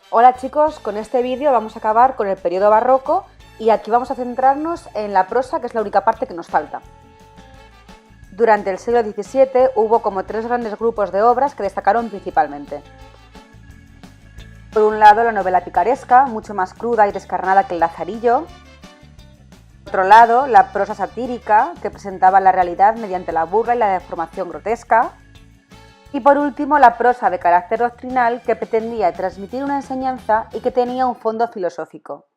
Hola chicos, con este vídeo vamos a acabar con el periodo barroco y aquí vamos a centrarnos en la prosa, que es la única parte que nos falta. Durante el siglo XVII hubo como tres grandes grupos de obras que destacaron principalmente. Por un lado, la novela picaresca, mucho más cruda y descarnada que el Lazarillo. Por otro lado, la prosa satírica, que presentaba la realidad mediante la burla y la deformación grotesca. Y por último, la prosa de carácter doctrinal, que pretendía transmitir una enseñanza y que tenía un fondo filosófico.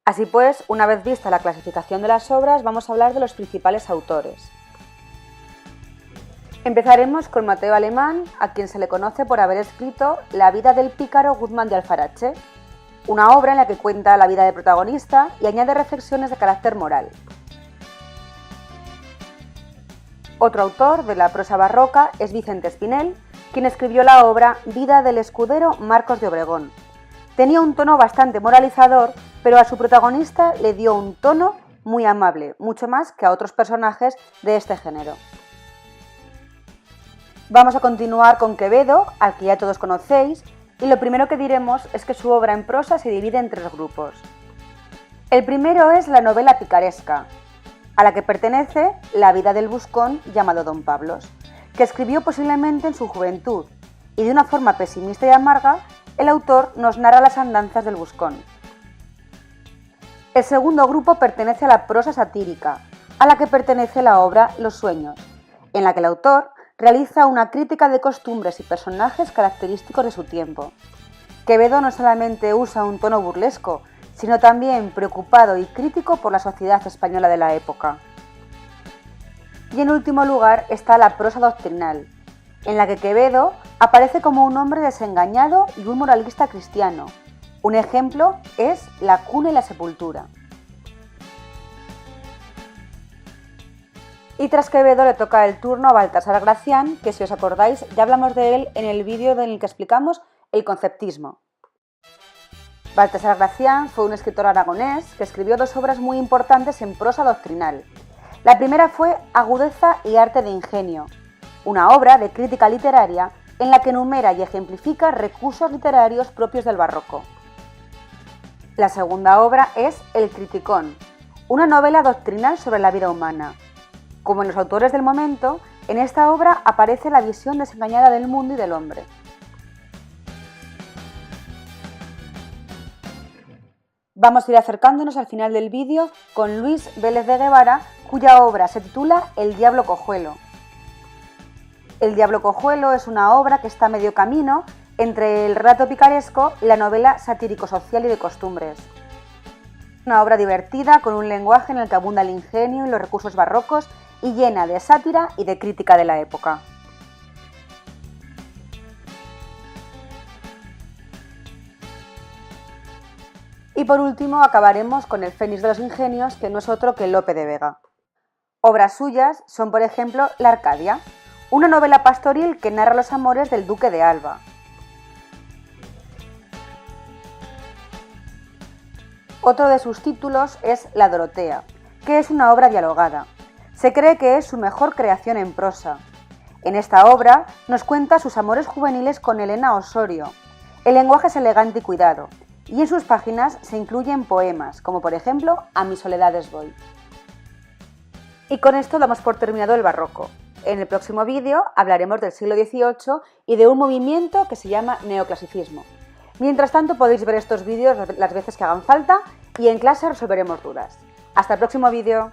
Así pues, una vez vista la clasificación de las obras, vamos a hablar de los principales autores. Empezaremos con Mateo Alemán, a quien se le conoce por haber escrito La vida del pícaro Guzmán de Alfarache, una obra en la que cuenta la vida del protagonista y añade reflexiones de carácter moral. Otro autor de la prosa barroca es Vicente Espinel, quien escribió la obra Vida del escudero Marcos de Obregón. Tenía un tono bastante moralizador, pero a su protagonista le dio un tono muy amable, mucho más que a otros personajes de este género. Vamos a continuar con Quevedo, al que ya todos conocéis, y lo primero que diremos es que su obra en prosa se divide en tres grupos. El primero es la novela picaresca, a la que pertenece La vida del buscón llamado Don Pablos, que escribió posiblemente en su juventud, y de una forma pesimista y amarga, el autor nos narra las andanzas del buscón. El segundo grupo pertenece a la prosa satírica, a la que pertenece la obra Los sueños, en la que el autor realiza una crítica de costumbres y personajes característicos de su tiempo. Quevedo no solamente usa un tono burlesco, sino también preocupado y crítico por la sociedad española de la época. Y en último lugar está la prosa doctrinal, en la que Quevedo aparece como un hombre desengañado y un moralista cristiano. Un ejemplo es La cuna y la sepultura. Y tras Quevedo le toca el turno a Baltasar Gracián, que si os acordáis ya hablamos de él en el vídeo en el que explicamos el conceptismo. Baltasar Gracián fue un escritor aragonés que escribió dos obras muy importantes en prosa doctrinal. La primera fue Agudeza y arte de ingenio, una obra de crítica literaria en la que enumera y ejemplifica recursos literarios propios del barroco. La segunda obra es El criticón, una novela doctrinal sobre la vida humana. Como en los autores del momento, en esta obra aparece la visión desengañada del mundo y del hombre. Vamos a ir acercándonos al final del vídeo con Luis Vélez de Guevara, cuya obra se titula El diablo cojuelo. El diablo cojuelo es una obra que está a medio camino entre el relato picaresco y la novela satírico-social y de costumbres. Una obra divertida con un lenguaje en el que abunda el ingenio y los recursos barrocos y llena de sátira y de crítica de la época. Y por último acabaremos con el Fénix de los Ingenios, que no es otro que Lope de Vega. Obras suyas son, por ejemplo, La Arcadia, una novela pastoril que narra los amores del duque de Alba. Otro de sus títulos es La Dorotea, que es una obra dialogada. Se cree que es su mejor creación en prosa. En esta obra nos cuenta sus amores juveniles con Elena Osorio. El lenguaje es elegante y cuidado, y en sus páginas se incluyen poemas, como por ejemplo A mis soledades voy. Y con esto damos por terminado el barroco. En el próximo vídeo hablaremos del siglo XVIII y de un movimiento que se llama neoclasicismo. Mientras tanto podéis ver estos vídeos las veces que hagan falta y en clase resolveremos dudas. ¡Hasta el próximo vídeo!